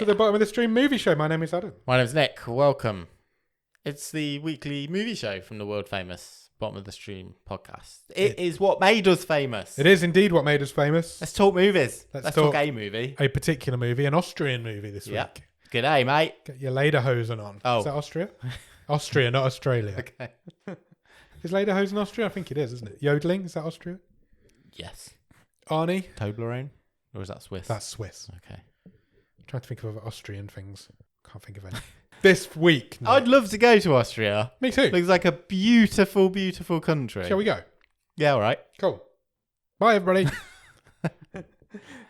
the Bottom of the Stream movie show. My name is Adam. My name's Nick. Welcome. It's the weekly movie show from the world famous Bottom of the Stream podcast. It is what made us famous. It is indeed what made us famous. Let's talk movies. Let's talk a movie. A particular movie, an Austrian movie this week. G'day, mate. Get your lederhosen on. Oh. Is that Austria? Austria, not Australia. Okay. Is lederhosen Austria? I think it is, isn't it? Yodeling, is that Austria? Yes. Arnie? Toblerone? Or is that Swiss? That's Swiss. Okay. I'm trying to think of other Austrian things. Can't think of any. This week, Nick. I'd love to go to Austria. Me too. Looks like a beautiful, beautiful country. Shall we go? Yeah, all right. Cool. Bye, everybody.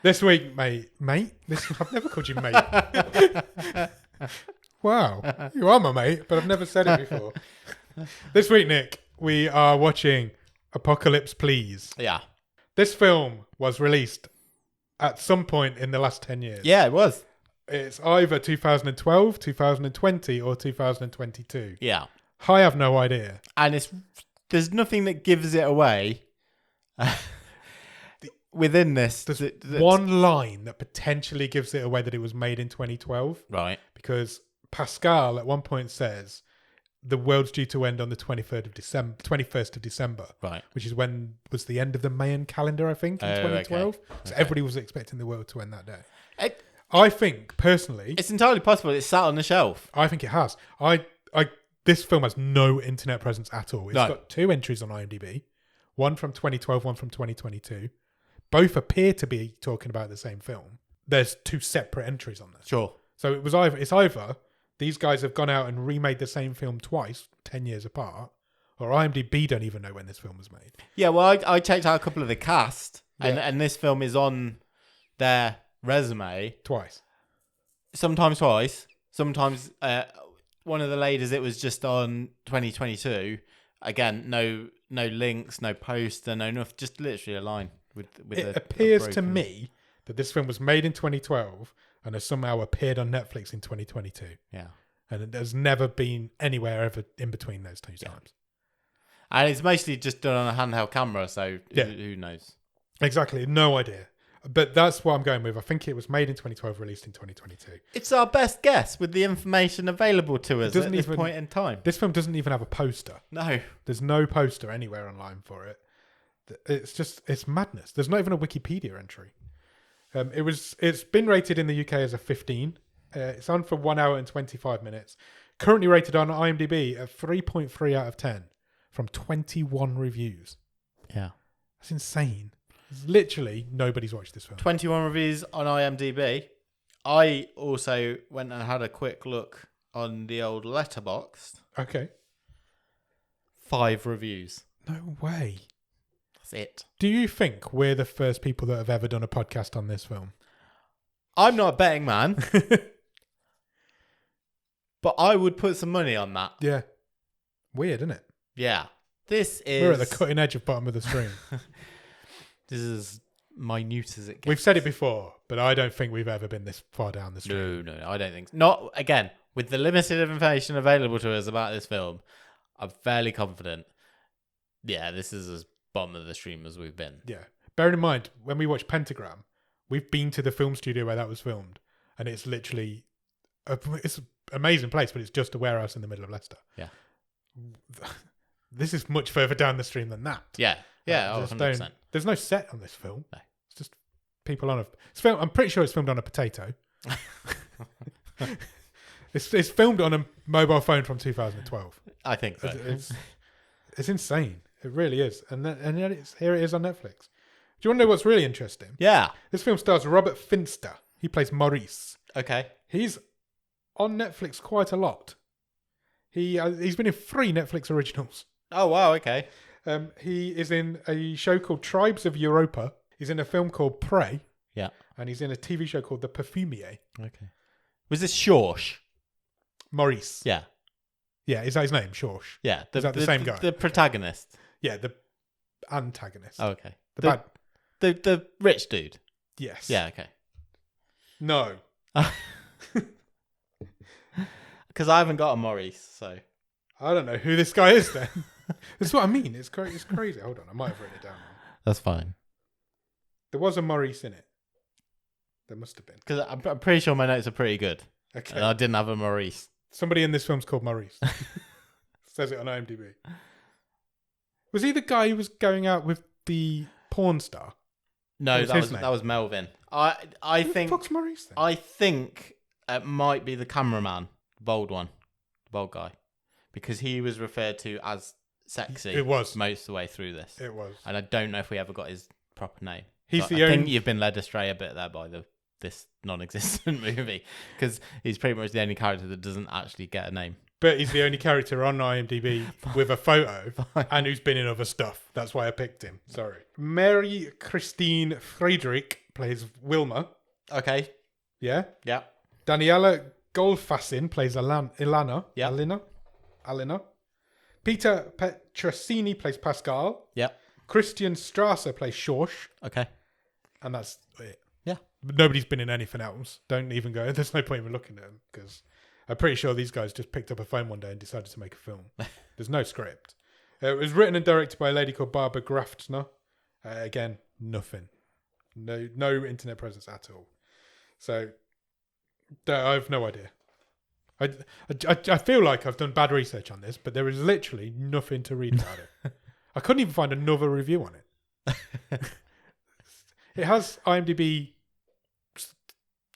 This week, mate. I've never called you mate. Wow. You are my mate, but I've never said it before. This week, Nick, we are watching Apocalypse Please. Yeah. This film was released at some point in the last 10 years. Yeah, it was. It's either 2012, 2020, or 2022. Yeah. I have no idea. And there's nothing that gives it away within this. There's one line that potentially gives it away that it was made in 2012. Right. Because Pascal at one point says the world's due to end on the 21st of December. Right. Which is when was the end of the Mayan calendar, I think, in 2012. Okay. So everybody was expecting the world to end that day. I think, personally... It's entirely possible it's sat on the shelf. I think it has. This film has no internet presence at all. It's got 2 entries on IMDb. One from 2012, one from 2022. Both appear to be talking about the same film. There's 2 separate entries on this. Sure. So it's either these guys have gone out and remade the same film twice, 10 years apart, or IMDb don't even know when this film was made. Yeah, well, I checked out a couple of the cast, and this film is on their resume. Twice. Sometimes twice. Sometimes one of the ladies, it was just on 2022. Again, no links, no poster, no nothing, just literally a line. It appears to me that this film was made in 2012 and has somehow appeared on Netflix in 2022. Yeah. And it has never been anywhere ever in between those 2 times. And it's mostly just done on a handheld camera, so who knows? Exactly. No idea. But that's what I'm going with. I think it was made in 2012, released in 2022. It's our best guess with the information available to us at this point in time. This film doesn't even have a poster. No. There's no poster anywhere online for it. It's madness. There's not even a Wikipedia entry. It's been rated in the UK as a 15. It's on for 1 hour and 25 minutes. Currently rated on IMDb at 3.3 out of 10 from 21 reviews. Yeah. That's insane. Literally nobody's watched this film. 21 reviews on IMDb. I also went and had a quick look on the old Letterboxd. Okay. 5 reviews. No way. That's it. Do you think we're the first people that have ever done a podcast on this film? I'm not a betting man. But I would put some money on that. Yeah. Weird, isn't it? Yeah. We're at the cutting edge of Bottom of the Stream. This is minute as it gets. We've said it before, but I don't think we've ever been this far down the stream. No, I don't think so. Not, again, with the limited information available to us about this film, I'm fairly confident, this is as bottom of the stream as we've been. Yeah. Bearing in mind, when we watch Pentagram, we've been to the film studio where that was filmed, and it's literally... it's an amazing place, but it's just a warehouse in the middle of Leicester. Yeah. This is much further down the stream than that. Yeah. Yeah, 100%. There's no set on this film. No. It's just people on I'm pretty sure it's filmed on a potato. It's filmed on a mobile phone from 2012. I think so. It's insane. It really is. And yet here it is on Netflix. Do you want to know what's really interesting? Yeah. This film stars Robert Finster. He plays Maurice. Okay. He's on Netflix quite a lot. He's been in 3 Netflix originals. Oh, wow. Okay. He is in a show called Tribes of Europa. He's in a film called Prey. Yeah. And he's in a TV show called The Perfumier. Okay. Was this Shorsh? Maurice. Yeah. Yeah, is that his name? Shorsh? Yeah. Is that the same guy? The protagonist. Yeah, the antagonist. Oh, okay. The bad... The rich dude. Yes. Yeah, okay. No. Because I haven't got a Maurice, so... I don't know who this guy is then. That's what I mean. It's crazy. Hold on, I might have written it down. That's fine. There was a Maurice in it. There must have been. Because I'm pretty sure my notes are pretty good. Okay. And I didn't have a Maurice. Somebody in this film's called Maurice. Says it on IMDb. Was he the guy who was going out with the porn star? No, What was his name? that was Melvin. I Who the think fuck's Maurice then? I think it might be the cameraman, the bald one, the bald guy, because he was referred to as sexy. It was. most of the way through this, It was. and I don't know if we ever got his proper name. He's So the I think only. you've been led astray a bit there by this non-existent movie, because he's pretty much the only character that doesn't actually get a name. But he's the only character on IMDb with a photo and who's been in other stuff. That's why I picked him. Sorry. Mary Christine Friedrich plays Wilma. Okay. Yeah. Yeah. Daniela Goldfassin plays Ilana. Yeah. Alina. Peter Petrosini plays Pascal. Yeah. Christian Strasser plays Schorsch. Okay. And that's it. Yeah. Nobody's been in anything else. Don't even go. There's no point in looking at them because I'm pretty sure these guys just picked up a phone one day and decided to make a film. There's no script. It was written and directed by a lady called Barbara Graftner. Again, nothing. No internet presence at all. So I have no idea. I feel like I've done bad research on this, but there is literally nothing to read about it. I couldn't even find another review on it. It has IMDb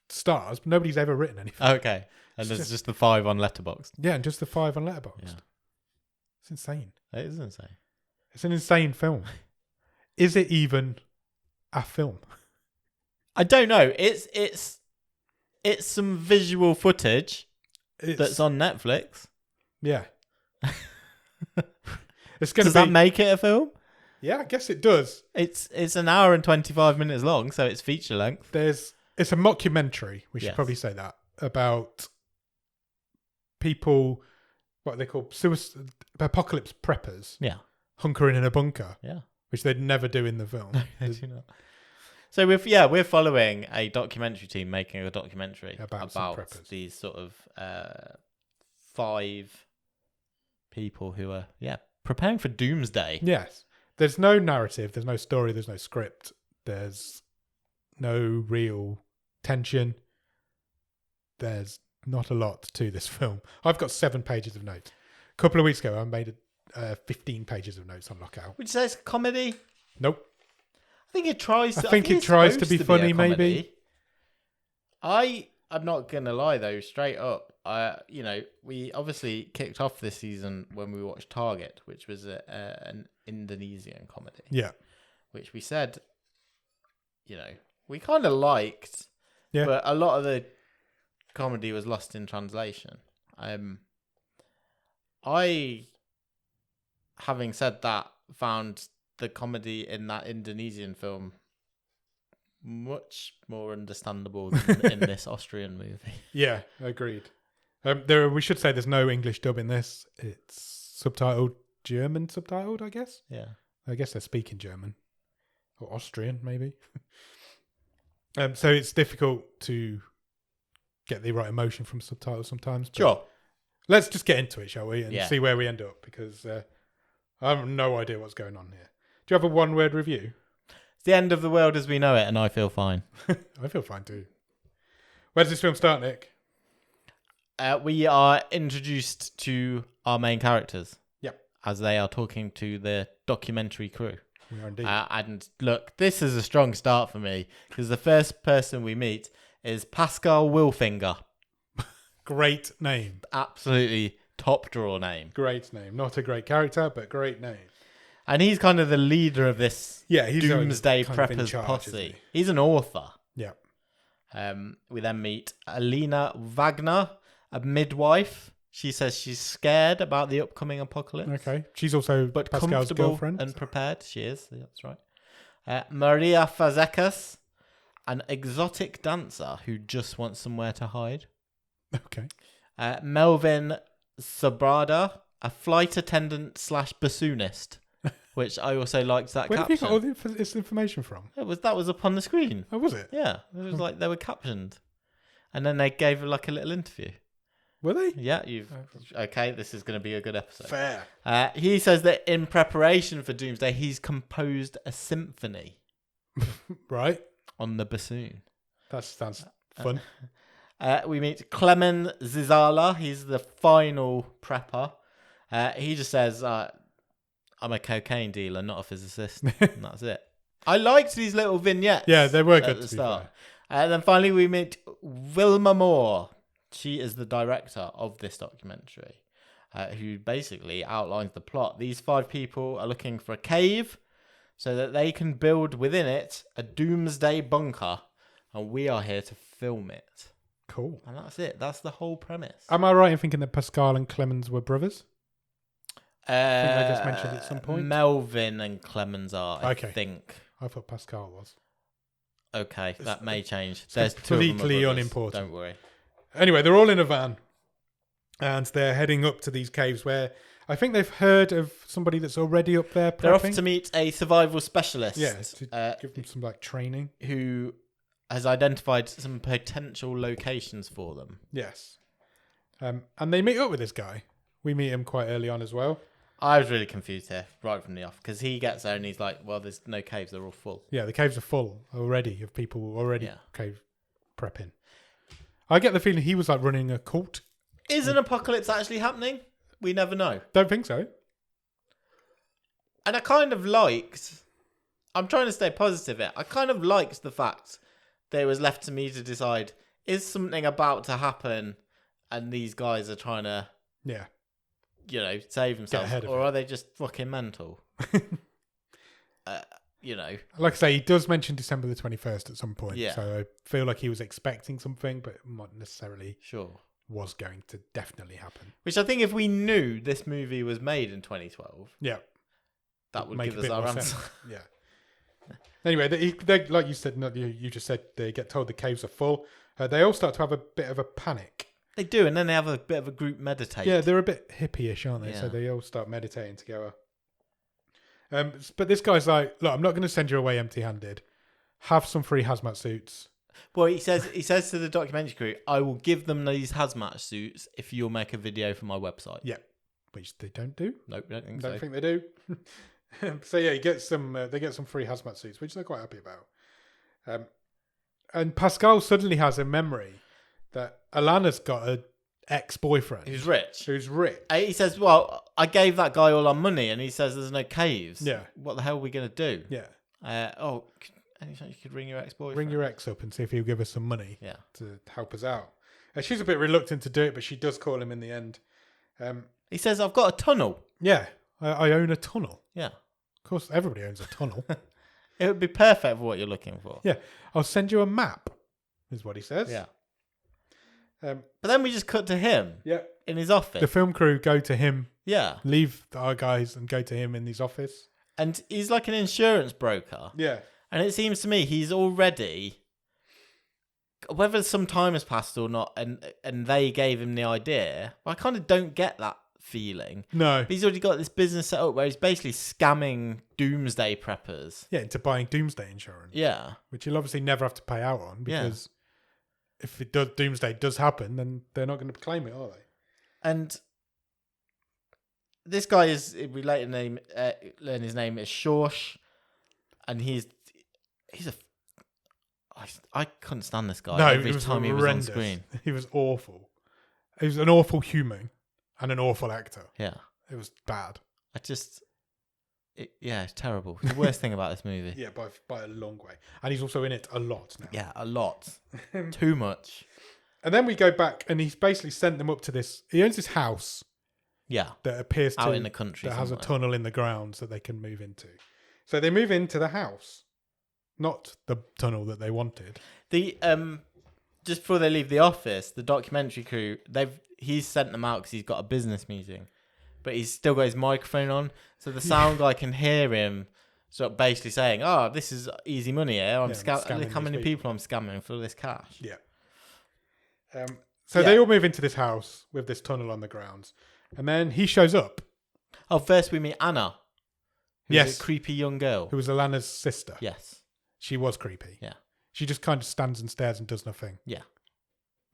stars, but nobody's ever written anything. Okay. And there's just the 5 on Letterboxd. Yeah, and just the 5 on Letterboxd. Yeah. It's insane. It is insane. It's an insane film. Is it even a film? I don't know. It's some visual footage that's on Netflix. Yeah. It's going Does to be. that make it a film? Yeah, I guess it does. It's an hour and 25 minutes long, so it's feature length. It's a mockumentary. We should Yes. probably say that about people. What they call apocalypse preppers. Yeah. Hunkering in a bunker. Yeah. Which they'd never do in the film. They do not. So we're following a documentary team making a documentary About some preppers. these sort of 5 people who are preparing for doomsday. Yes. There's no narrative, there's no story, there's no script, there's no real tension. There's not a lot to this film. I've got 7 pages of notes. A couple of weeks ago, I made 15 pages of notes on Lockout. Would you say it's a comedy? Nope. I think it tries to. I think it it's tries to supposed be a funny, comedy. maybe. I'm not gonna lie though, straight up. We obviously kicked off this season when we watched Target, which was an Indonesian comedy. Yeah. Which we said, we kind of liked, Yeah. but a lot of the comedy was lost in translation. I, having said that, found the comedy in that Indonesian film much more understandable than in this Austrian movie. Yeah, agreed. We should say there's no English dub in this. It's German subtitled, I guess. Yeah. I guess they're speaking German. Or Austrian, maybe. So it's difficult to get the right emotion from subtitles sometimes. But Sure. let's just get into it, shall we? And Yeah. see where we end up, because I have no idea what's going on here. Do you have a one-word review? It's the end of the world as we know it, and I feel fine. I feel fine too. Where does this film start, Nick? We are introduced to our main characters. Yep. As they are talking to the documentary crew. We are indeed. And look, this is a strong start for me, because the first person we meet is Pascal Wilfinger. Great name. Absolutely top drawer name. Great name. Not a great character, but great name. And he's kind of the leader of this Yeah, he's Doomsday kind of in Preppers charge, posse. isn't he? He's an author. Yeah. We then meet Alina Wagner, a midwife. She says she's scared about the upcoming apocalypse. Okay. She's also But Pascal's comfortable girlfriend. and prepared. She is. That's right. Maria Fazekas, an exotic dancer who just wants somewhere to hide. Okay. Melvin Sobrada, a flight attendant / bassoonist, which I also liked that Where have you caption. got all this information from? That was up on the screen. Oh, was it? Yeah, it was like they were captioned, and then they gave like a little interview. Were they? Yeah, okay. This is going to be a good episode. Fair. He says that in preparation for Doomsday, he's composed a symphony Right. on the bassoon. That sounds fun. We meet Clemen Zizala. He's the final prepper. He just says, I'm a cocaine dealer, not a physicist. And that's it. I liked these little vignettes. Yeah, they were good at to the be start. fair. And then finally we meet Wilma Moore. She is the director of this documentary, who basically outlines the plot. These 5 people are looking for a cave so that they can build within it a doomsday bunker, and we are here to film it. Cool. And that's it. That's the whole premise. Am I right in thinking that Pascal and Clemens were brothers? I think they just mentioned at some point. Melvin and Clemens are, I Okay. think. I thought Pascal was. Okay, that may change. it's There's 2 of them are completely brothers, unimportant. Don't worry. Anyway, they're all in a van, and they're heading up to these caves where I think they've heard of somebody that's already up there prepping. They're off to meet a survival specialist. Yeah, to give them some like training. Who has identified some potential locations for them. Yes. And they meet up with this guy. We meet him quite early on as well. I was really confused here right from the off because he gets there and he's like, well, there's no caves. They're all full. Yeah, the caves are full already of people already Yeah. cave prepping. I get the feeling he was like running a cult. Is an apocalypse actually happening? We never know. Don't think so. And I kind of liked, I'm trying to stay positive here. I kind of liked the fact that it was left to me to decide, is something about to happen and these guys are trying to, Yeah. save themselves? ahead of Or it. are they just fucking mental? Like I say, he does mention December the 21st at some point. Yeah. So I feel like he was expecting something, but it not necessarily Sure. was going to definitely happen. Which I think if we knew this movie was made in 2012, Yeah. that would Make give a us bit our more answer. sense. Yeah. Anyway, they like you said, not you just said they get told the caves are full. They all start to have a bit of a panic. They do, and then they have a bit of a group meditate. Yeah, they're a bit hippie-ish, aren't they? Yeah. So they all start meditating together. But this guy's like, look, I'm not going to send you away empty-handed. Have some free hazmat suits. Well, he says to the documentary crew, I will give them these hazmat suits if you'll make a video for my website. Yeah, which they don't do. Nope, don't think Don't so. think they do. So yeah, he gets some. They get some free hazmat suits, which they're quite happy about. And Pascal suddenly has a memory that Alana's got an ex-boyfriend Who's rich. who's rich. He says, well, I gave that guy all our money, and he says there's no caves. Yeah. What the hell are we going to do? Yeah, Any chance you could ring your ex-boyfriend? ring your ex up and see if he'll give us some money Yeah. to help us out. She's a bit reluctant to do it, but she does call him in the end. He says, I've got a tunnel. Yeah, I own a tunnel. Yeah. Of course, everybody owns a tunnel. It would be perfect for what you're looking for. Yeah, I'll send you a map, is what he says. Yeah. Um, But then we just cut to him yeah. in his office. The film crew go to him, Yeah. leave our guys and go to him in his office. And he's like an insurance broker. Yeah. And it seems to me he's already, whether some time has passed or not, and they gave him the idea, I kind of don't get that feeling. No. But he's already got this business set up where he's basically scamming doomsday preppers. Yeah, into buying doomsday insurance. Yeah. Which he'll obviously never have to pay out on because if it does, doomsday does happen, then they're not going to claim it, are they? And this guy we later learn his name is Shorsh, and he's a. I couldn't stand this guy No, every it was time he was on horrendous. screen. He was awful. He was an awful human and an awful actor. Yeah, It was bad. it's terrible. It's the worst thing about this movie. Yeah, by a long way. And he's also in it a lot now. Yeah, a lot, too much. And then we go back and he's basically sent them up to this. He owns this house Yeah, that appears out to in the country that has a somewhere. tunnel in the ground that they can move into. So they move into the house, not the tunnel that they wanted. The just before they leave the office, the documentary crew he's sent them out because he's got a business meeting, but he's still got his microphone on, so the sound guy can hear him. So basically saying, "Oh, this is easy money here. I'm scamming look how these many people." people I'm scamming for this cash." Yeah. So Yeah. they all move into this house with this tunnel on the grounds, and then he shows up, Oh, first we meet Anna. Who's Yes. a creepy young girl. who was Alana's sister. Yes. She was creepy. Yeah. She just kind of stands and stares and does nothing. Yeah.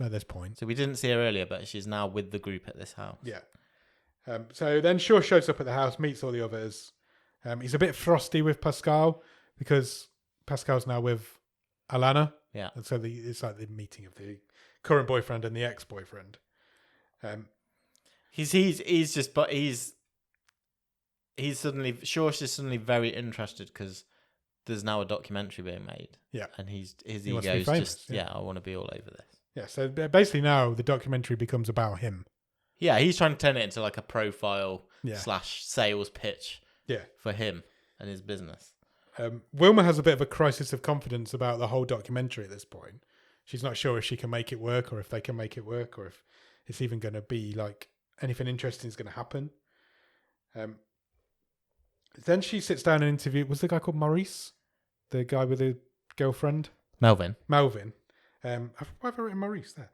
At this point. So we didn't see her earlier, but she's now with the group at this house. Yeah. So then Shaw shows up at the house, meets all the others. He's a bit frosty with Pascal because Pascal's now with Alana Yeah. And so it's like the meeting of the current boyfriend and the ex-boyfriend. He's suddenly Shorsh is suddenly very interested because there's now a documentary being made. Yeah. And his He wants to be ego's famous, just yeah. I want to be all over this. Yeah, so basically now the documentary becomes about him. Yeah, he's trying to turn it into like a profile Yeah. / sales pitch Yeah. for him and his business. Wilma has a bit of a crisis of confidence about the whole documentary at this point. She's not sure if she can make it work or if they can make it work or if it's even going to be like anything interesting is going to happen. Then she sits down and interviews. Was the guy called Maurice? The guy with the girlfriend? Melvin. Why have I written Maurice there?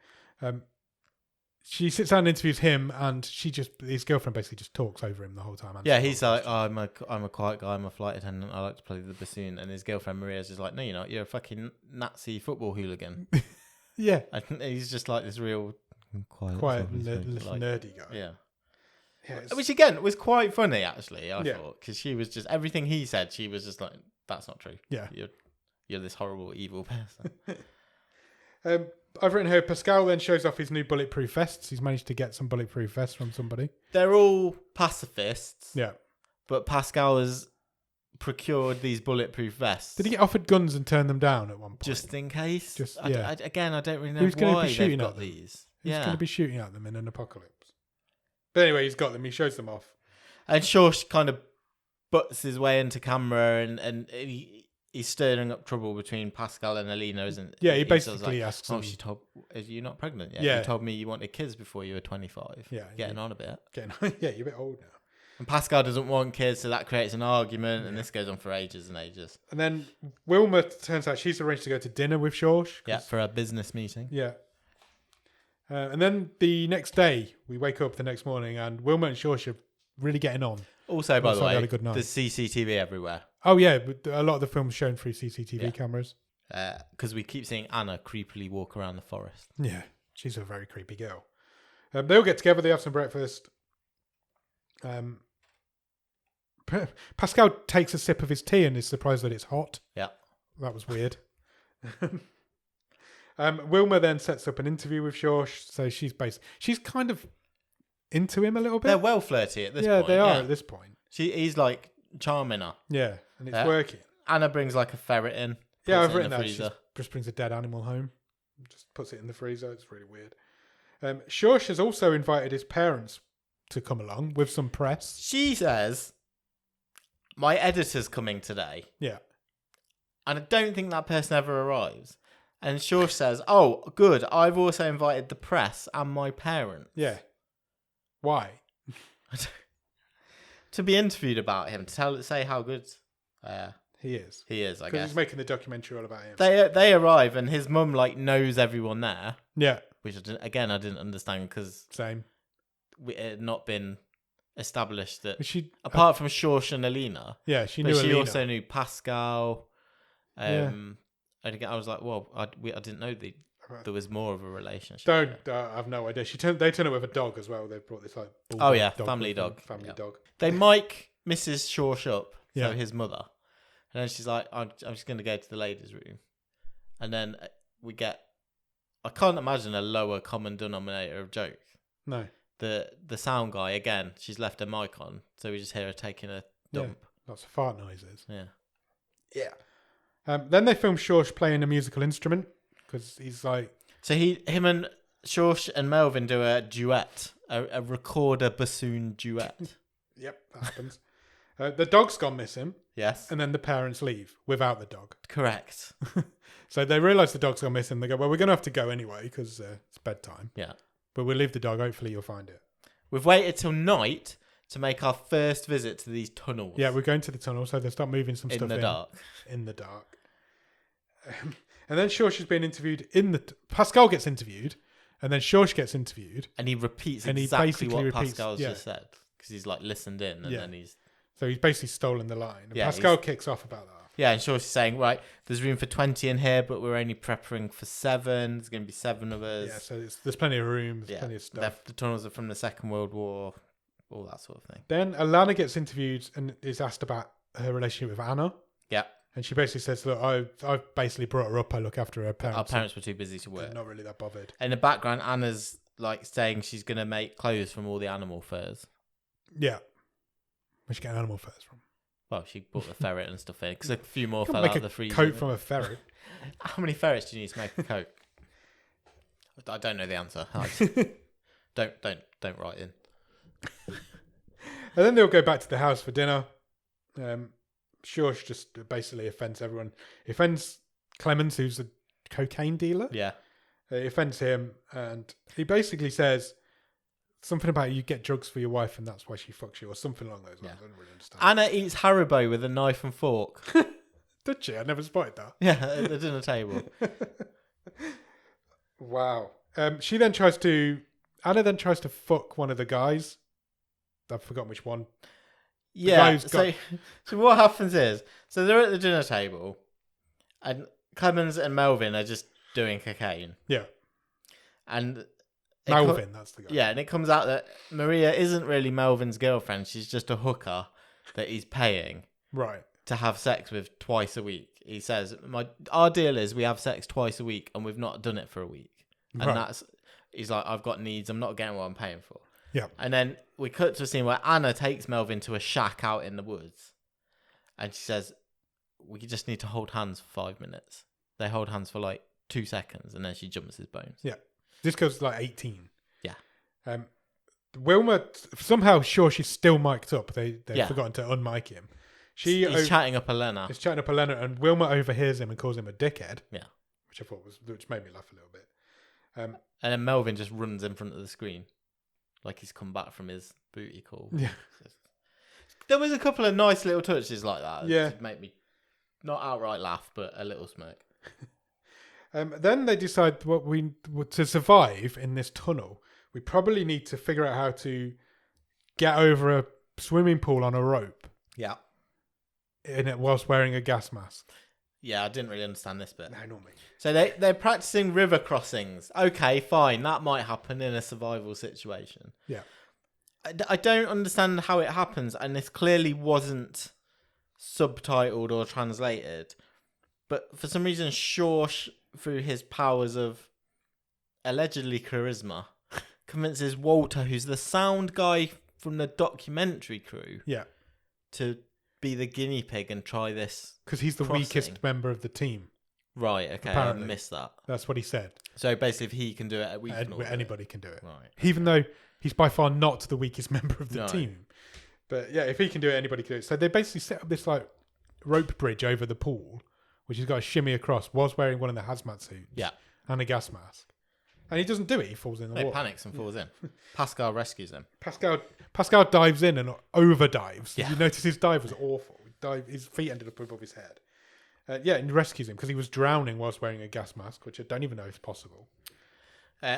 She sits down and interviews him, and his girlfriend basically just talks over him the whole time. Yeah, he's like, I'm a quiet guy. I'm a flight attendant. I like to play the bassoon. And his girlfriend Maria's just like, no, you're not. You're a fucking Nazi football hooligan. Yeah, And he's just like this real quiet little nerdy guy. Yeah. Yeah, Which again was quite funny, actually. I Yeah. thought because she was just everything he said. She was just like, "That's not true. Yeah. You're this horrible, evil person." I've written here. Pascal then shows off his new bulletproof vests. He's managed to get some bulletproof vests from somebody. They're all pacifists. Yeah. But Pascal has procured these bulletproof vests. Did he get offered guns and turn them down at one point? just in case? Just- I yeah. I don't really know Who's gonna be why shooting they've at got them? these. He's Yeah. going to be shooting at them in an apocalypse. But anyway, he's got them. He shows them off. And Shorsh kind of butts his way into camera and he's stirring up trouble between Pascal and Alina, isn't Yeah, he sort of basically asks oh, him. she told, is you not pregnant yet? Yeah. You told me you wanted kids before you were 25. Yeah, Getting on a bit. Yeah, you're a bit old now. And Pascal doesn't want kids, so that creates an argument, and this goes on for ages and ages. And then Wilma turns out she's arranged to go to dinner with Shorsh. Yeah, for a business meeting. Yeah. And then the next day, we wake up the next morning, and Wilma and Shorsh are really getting on. Also, by Looks the like they way, had a good night. there's CCTV everywhere. Oh yeah, but a lot of the film's shown through CCTV Yeah. cameras. Because we keep seeing Anna creepily walk around the forest. Yeah, she's a very creepy girl. They all get together. They have some breakfast. Pascal takes a sip of his tea and is surprised that it's hot. Yeah. That was weird. Wilma then sets up an interview with Shorsh, so she's kind of into him a little bit. They're well flirty at this yeah, point. they are at this point. He's like charming her. Yeah, and it's Yeah. working. Anna brings like a ferret in. Yeah, puts I've it in written the that. She freezer. just brings a dead animal home, just puts it in the freezer. It's really weird. Shorsh has also invited his parents to come along with some press. She says, "My editor's coming today," Yeah, and I don't think that person ever arrives. And Shorsh says, "Oh, good. I've also invited the press and my parents yeah. Why? to be interviewed about him to say how good He is. he is." I Because guess he's making the documentary all about him. they arrive, and his mum like knows everyone there, Yeah, which I didn't understand because same. it had not been established that But she, apart from Shorsh and Alina, yeah, she knew but she Alina. also knew Pascal. Yeah. And again, I was like, well, I didn't know there was more of a relationship. I have no idea. They turn up with a dog as well. They brought this like Oh yeah, bulldog family with them, dog. family Yeah. dog. They mic Mrs. Shorsh up, Yeah. so his mother, and then she's like, I'm just going to go to the ladies' room, and then we get. I can't imagine a lower common denominator of joke. No, The sound guy again. She's left her mic on, so we just hear her taking a dump. lots of fart noises. Yeah. Yeah. Then they film Shorsh playing a musical instrument because he's like, So him and Shorsh and Melvin do a duet, a recorder bassoon duet. yep, that happens. The dog's gone missing, Yes, and then the parents leave without the dog. correct. So they realise the dog's gone missing. They go, well, we're going to have to go anyway because it's bedtime. Yeah, But we'll leave the dog. Hopefully you'll find it. we've waited till night to make our first visit to these tunnels. Yeah, we're going to the tunnel, so they start moving some in stuff the dark. in the dark. And then Shorsh has been interviewed Pascal gets interviewed, and then Shorsh gets interviewed. And he repeats And he exactly basically what repeats- Pascal's yeah. just said because he's like listened in, and Yeah. then he's So he's basically stolen the line. And Yeah, Pascal kicks off about that. yeah. And Shorsh is saying, right, there's room for 20 in here, but we're only preparing for 7. There's going to be 7 of us. Yeah, so there's plenty of room, there's Yeah, plenty of stuff. the tunnels are from the Second World War, all that sort of thing. Then Alana gets interviewed and is asked about her relationship with Anna. Yeah. And she basically says, "Look, I've basically brought her up. I look after her parents. Our parents were too busy to They're work." not really that bothered." In the background, Anna's like saying she's gonna make clothes from all the animal furs. Yeah. Where'd she get an animal furs from? Well, she bought the ferret and stuff in because a few more You fell can't out make of the a freezer. coat from a ferret. How many ferrets do you need to make a coat? I don't know the answer. Don't write in. And then they'll go back to the house for dinner. Shorsh just basically offends everyone. He offends Clemens, who's a cocaine dealer. Yeah. He offends him, and he basically says something about you get drugs for your wife, and that's why she fucks you, or something along those lines. Yeah. I don't really understand. Anna eats Haribo with a knife and fork. Did she? I never spotted that. Yeah, at the dinner table. Wow. Anna then tries to fuck one of the guys. I've forgotten which one. Yeah. guy's got- So what happens is, so they're at the dinner table, and Clemens and Melvin are just doing cocaine, Yeah. and Melvin, that's the guy. yeah, and it comes out that Maria isn't really Melvin's girlfriend. She's just a hooker that he's paying Right. to have sex with twice a week. He says, our deal is we have sex twice a week, and we've not done it for a week. And Right. he's like, I've got needs. I'm not getting what I'm paying for. Yeah. And then we cut to a scene where Anna takes Melvin to a shack out in the woods, and she says, we just need to hold hands for 5 minutes. They hold hands for like 2 seconds, and then she jumps his bones. Yeah. This goes to like 18. Yeah. Wilma, somehow sure she's still mic'd up. They've Yeah. forgotten to unmic him. He's chatting up Elena. He's chatting up Elena, and Wilma overhears him and calls him a dickhead. Yeah. Which made me laugh a little bit. And then Melvin just runs in front of the screen, like he's come back from his booty call. Yeah. There was a couple of nice little touches like that. Yeah. To make me not outright laugh, but a little smirk. Then they decide to survive in this tunnel, we probably need to figure out how to get over a swimming pool on a rope Yeah. in it whilst wearing a gas mask. Yeah, I didn't really understand this bit. No, not me. So they're practicing river crossings. Okay, fine. That might happen in a survival situation. Yeah. I don't understand how it happens, and this clearly wasn't subtitled or translated. But for some reason, Shorsh, through his powers of allegedly charisma, convinces Walter, who's the sound guy from the documentary crew, Yeah. to be the guinea pig and try this. Because he's the Crossing. weakest member of the team. Right, okay, Apparently. I missed that. That's what he said. So basically, if he can do it, we can all do it. Anybody can do it. Right. Even though he's by far not the weakest member of the No. team. But yeah, if he can do it, anybody can do it. So they basically set up this like rope bridge over the pool, which he's got to shimmy across whilst wearing one of the hazmat suits. Yeah. And a gas mask. And he doesn't do it, he falls in the He water. panics and falls in. Pascal rescues him. Pascal dives in and over dives. Yeah. You notice his dive was awful. His feet ended up above his head. And rescues him because he was drowning whilst wearing a gas mask, which I don't even know is possible.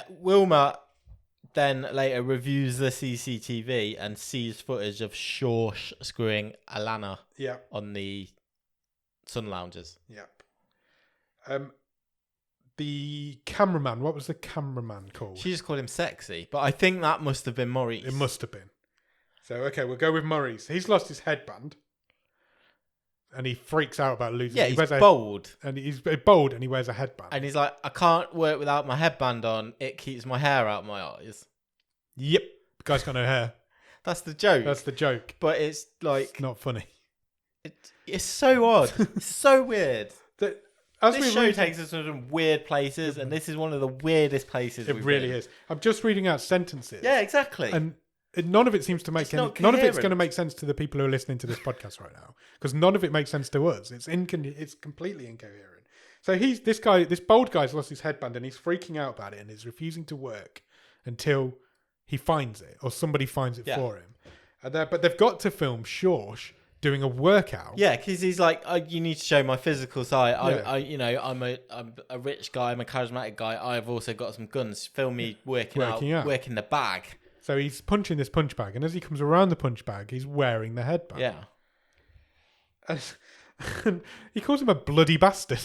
Wilma then later reviews the CCTV and sees footage of Shorsh screwing Alana Yeah. on the sun loungers. Yep. The cameraman, what was the cameraman called? She just called him sexy, but I think that must have been Maurice. It must have been. So, okay, we'll go with Maurice. He's lost his headband. And he freaks out about losing Yeah, it. he's bold. And he's bold and he wears a headband. And he's like, I can't work without my headband on. It keeps my hair out my eyes. Yep. The guy's got no hair. That's the joke. That's the joke. But it's like... It's not funny. It's so odd. It's so weird. As This we show read- takes us to some weird places, and this is one of the weirdest places It we've really been. is. I'm just reading out sentences. Yeah, exactly. And none of it seems to make It's any. not None of it's coherent. going to make sense to the people who are listening to this podcast right now, because none of it makes sense to us. It's completely incoherent. So this bold guy's lost his headband and he's freaking out about it and is refusing to work until he finds it or somebody finds it Yeah. for him. But they've got to film Shorsh doing a workout. Yeah, because he's like, you need to show my physical side. Yeah. I'm a rich guy. I'm a charismatic guy. I've also got some guns. Film me working out, working the bag. So he's punching this punch bag, and as he comes around the punch bag, he's wearing the headband. Yeah. And he calls him a bloody bastard,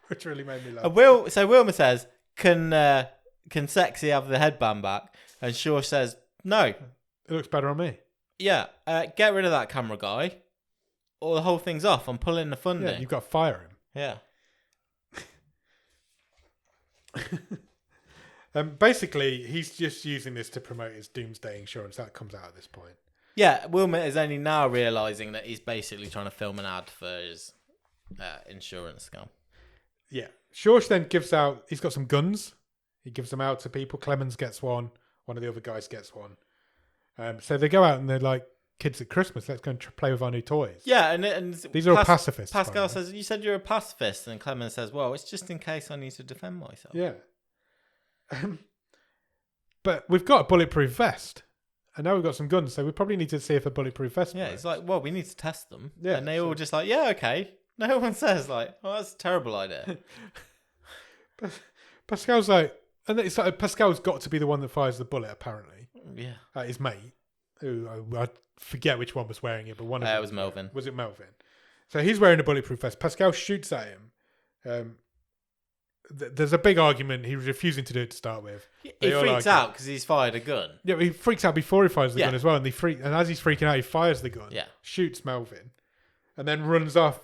which really made me laugh. So Wilma says, "Can sexy have the headband back?" And Shaw says, "No. It looks better on me. Yeah, get rid of that camera guy. or the whole thing's off. I'm pulling the Yeah, funding. you've got to fire him. Yeah. Basically, he's just using this to promote his doomsday insurance. That comes out at this point. Yeah, Wilmot is only now realising that he's basically trying to film an ad for his insurance scam. Yeah. Schorsch then gives out, he's got some guns. He gives them out to people. Clemens gets one. One of the other guys gets one. So they go out and they're like, kids at Christmas, let's go and play with our new toys. Yeah, and These are all pacifists. by the Pascal way. says, you said you're a pacifist. And Clemens says, well, it's just in case I need to defend myself. Yeah. But we've got a bulletproof vest. And now we've got some guns, so we probably need to see if a bulletproof vest Yeah, works. it's like, well, we need to test them. Yeah, And they all just like, yeah, okay. No one says like, oh, that's a terrible idea. Pascal's like, and it's like Pascal's got to be the one that fires the bullet, apparently. Yeah. His mate, who I forget which one was wearing it, but one of them It was Melvin. Was it Melvin? So he's wearing a bulletproof vest. Pascal shoots at him. There's a big argument. He was refusing to do it to start with. He They all freaks argue. out because he's fired a gun. Yeah, but he freaks out before he fires the Yeah. gun as well, and and as he's freaking out, he fires the gun. Yeah. Shoots Melvin, and then runs off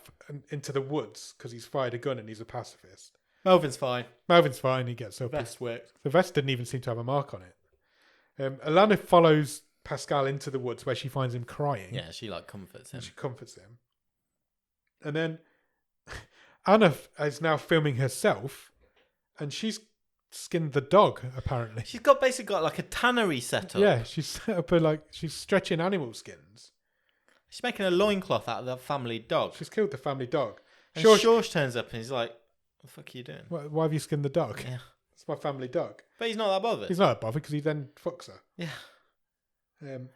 into the woods because he's fired a gun and he's a pacifist. Melvin's fine. Melvin's fine. He gets up. Vest worked. The vest didn't even seem to have a mark on it. Alana follows Pascal into the woods where she finds him crying. Yeah, she like comforts him. And she comforts him. And then Anna is now filming herself, and she's skinned the dog, apparently. She's basically got like a tannery set up. Yeah, she's set up she's stretching animal skins. She's making a loincloth out of the family dog. She's killed the family dog. And Schorsch, Schorsch turns up and he's like, what the fuck are you doing? why have you skinned the dog? Yeah. It's my family dog. But he's not that bothered. He's not bothered because he then fucks her. Yeah. Um,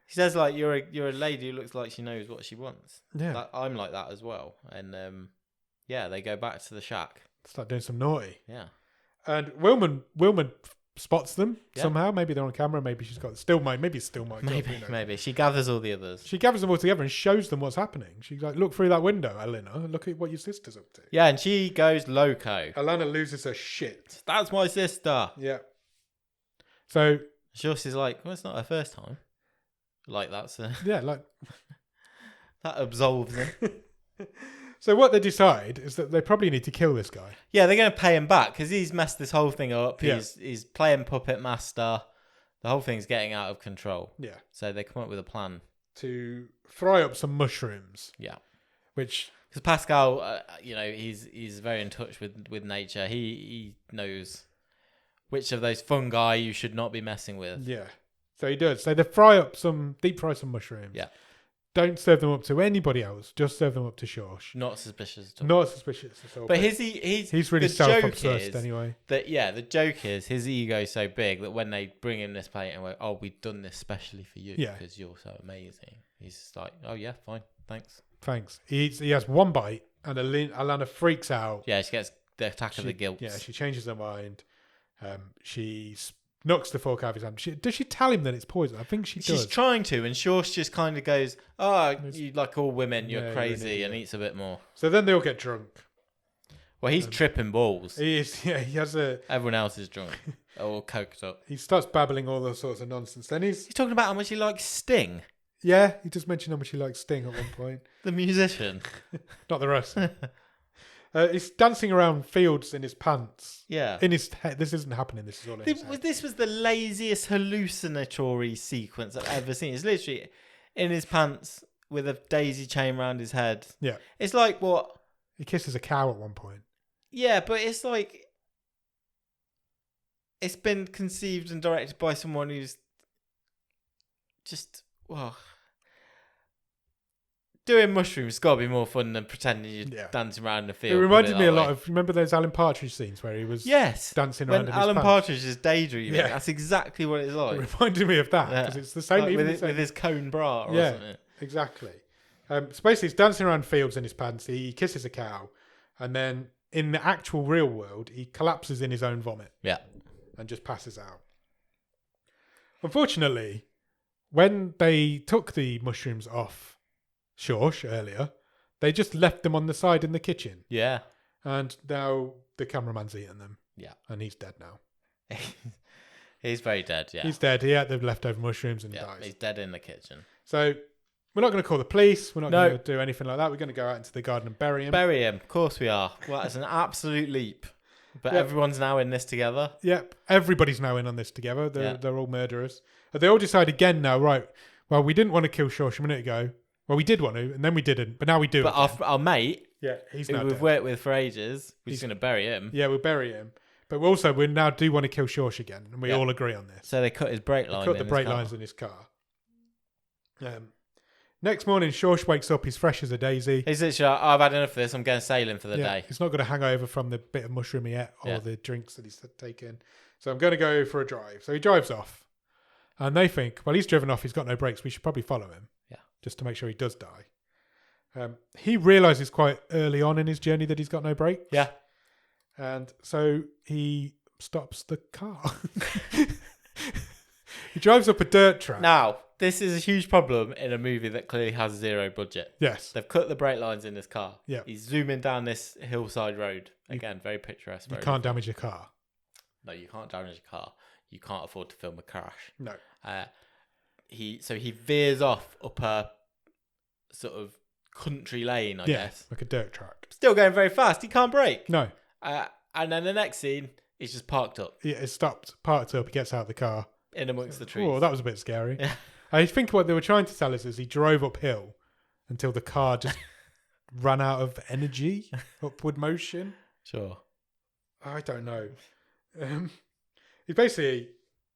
He says like you're a lady who looks like she knows what she wants. yeah, I'm like that as well. And yeah, they go back to the shack. start doing some naughty. Yeah. And Wilman spots them Yeah. somehow. Maybe they're on camera. Maybe she's got maybe it's still my Maybe. She gathers all the others. She gathers them all together and shows them what's happening. She's like, look through that window, Elena. Look at what your sister's up to. Yeah, and she goes loco. Alana loses her shit. That's my sister. Yeah. So, Schorsch is like, well, it's not her first time. Like that's yeah, like... that absolves him. So what they decide is that they probably need to kill this guy. Yeah, they're going to pay him back because he's messed this whole thing up. Yeah. He's playing puppet master. The whole thing's getting out of control. Yeah. So they come up with a plan. To fry up some mushrooms, Yeah. which... Because Pascal, he's very in touch with nature. He knows which of those fungi you should not be messing with. Yeah. So he does. So they deep fry some mushrooms. Yeah. Don't serve them up to anybody else. Just serve them up to Schorsch. Not suspicious at all. Not suspicious at all. But he's really the joke self-obsessed is anyway. the joke is his ego's so big that when they bring him this plate and go, oh, we've done this specially for you Yeah. because you're so amazing. He's just like, oh yeah, fine, thanks. Thanks. He has one bite and Alana freaks out. Yeah, she gets the attack of the guilt. Yeah, she changes her mind. She knocks the fork out of his hand. Does she tell him that it's poison? I think she does. She's trying to, and Schorsch just kind of goes, oh, you like all women, Yeah, you're you're crazy, an idiot. and eats a bit more. So then they all get drunk. Well, he's tripping balls. He has Everyone else is drunk. All coked up. he starts babbling all those sorts of nonsense. Then He's talking about how much he likes Sting, he just mentioned how much he likes Sting at one point. the musician. Not the rest. He's dancing around fields in his pants. Yeah. In his head. This isn't happening. This is all in his head. This was the laziest hallucinatory sequence I've ever seen. It's literally in his pants with a daisy chain around his head. Yeah. It's like what? He kisses a cow at one point. Yeah, but it's like it's been conceived and directed by someone who's just doing mushrooms. Got to be more fun than pretending you're dancing around the field. It reminded me a lot of. Remember those Alan Partridge scenes where he was dancing around when in Alan his pants? Partridge is daydreaming. Yeah. That's exactly what it's like. It reminded me of that because it's the same. Like even with his cone bra or something. Exactly. So basically, he's dancing around fields in his pants. He kisses a cow, and then in the actual real world, he collapses in his own vomit. Yeah. And just passes out. Unfortunately, when they took the mushrooms off Schorsch earlier, they just left them on the side in the kitchen. Yeah. And now the cameraman's eaten them. Yeah. And he's dead now. He's very dead, yeah. He's dead. He had the leftover mushrooms and dies. He's dead in the kitchen. So we're not going to call the police. We're not No. going to do anything like that. We're going to go out into the garden and bury him. Bury him. Of course we are. Well, that's an absolute leap. But Yep. everyone's now in this together. Yep. Everybody's now in on this together. Yeah. They're all murderers. They all decide again now, right, well, we didn't want to kill Shorsh a minute ago. Well, we did want to, and then we didn't. But now we do. But our mate, yeah, he's who now we've dead. worked with for ages, we're just going to bury him. Yeah, we'll bury him. But we now do want to kill Shorsh again, and we Yeah. all agree on this. So they cut his brake They line. cut the in brake his car. lines in his car. Next morning, Shorsh wakes up. He's fresh as a daisy. He's literally like, I've had enough of this. I'm going sailing for the day. He's not got a hangover from the bit of mushroom he ate or Yeah. the drinks that he's taken. So I'm going to go for a drive. So he drives off. And they think, well, he's driven off. He's got no brakes. We should probably follow him. Yeah. Just to make sure he does die. He realizes quite early on in his journey that he's got no brakes. Yeah. And so he stops the car. He drives up a dirt track. Now, this is a huge problem in a movie that clearly has zero budget. Yes. They've cut the brake lines in this car. Yeah. He's zooming down this hillside road. Again, very picturesque. You very can't damage your car. No, you can't damage a car. You can't afford to film a crash. No. He veers off up a sort of country lane, I guess. Like a dirt track. Still going very fast. He can't brake. No. And then the next scene, he's just parked up Yeah, it stopped, parked up, he gets out of the car. in amongst the trees. Oh, that was a bit scary. Yeah. I think what they were trying to tell us is he drove uphill until the car just ran out of energy, upward motion. Sure. I don't know. He basically,